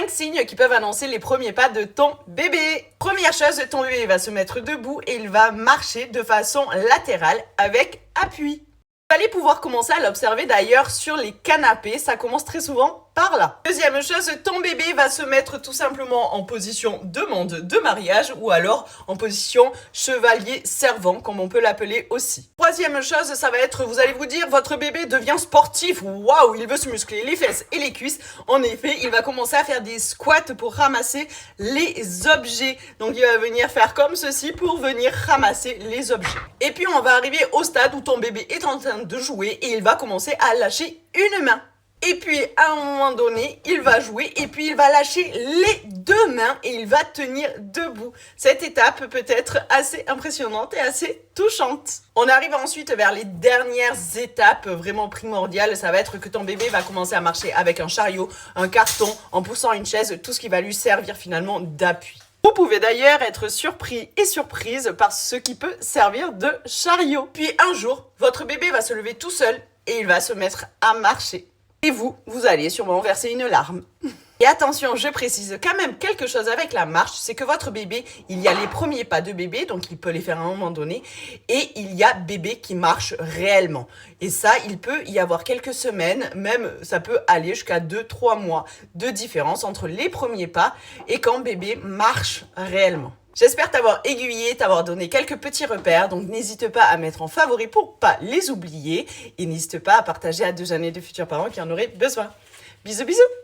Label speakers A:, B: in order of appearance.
A: 5 signes qui peuvent annoncer les premiers pas de ton bébé. Première chose, ton bébé va se mettre debout et il va marcher de façon latérale avec appui. Vous allez pouvoir commencer à l'observer d'ailleurs sur les canapés, ça commence très souvent par là. Deuxième chose, ton bébé va se mettre tout simplement en position demande de mariage ou alors en position chevalier servant comme on peut l'appeler aussi. Troisième chose, ça va être, vous allez vous dire, votre bébé devient sportif, waouh, il veut se muscler les fesses et les cuisses. En effet, il va commencer à faire des squats pour ramasser les objets. Donc il va venir faire comme ceci pour venir ramasser les objets. Et puis on va arriver au stade où ton bébé est en train de jouer et il va commencer à lâcher une main. Et puis, à un moment donné, il va jouer et puis il va lâcher les deux mains et il va tenir debout. Cette étape peut être assez impressionnante et assez touchante. On arrive ensuite vers les dernières étapes vraiment primordiales. Ça va être que ton bébé va commencer à marcher avec un chariot, un carton, en poussant une chaise, tout ce qui va lui servir finalement d'appui. Vous pouvez d'ailleurs être surpris et surprise par ce qui peut servir de chariot. Puis un jour, votre bébé va se lever tout seul et il va se mettre à marcher. Et vous allez sûrement verser une larme. Et attention, je précise quand même quelque chose avec la marche, c'est que votre bébé, il y a les premiers pas de bébé, donc il peut les faire à un moment donné, et il y a bébé qui marche réellement. Et ça, il peut y avoir quelques semaines, même ça peut aller jusqu'à 2-3 mois de différence entre les premiers pas et quand bébé marche réellement. J'espère t'avoir aiguillé, t'avoir donné quelques petits repères, donc n'hésite pas à mettre en favori pour pas les oublier et n'hésite pas à partager à 2 années de futurs parents qui en auraient besoin. Bisous bisous!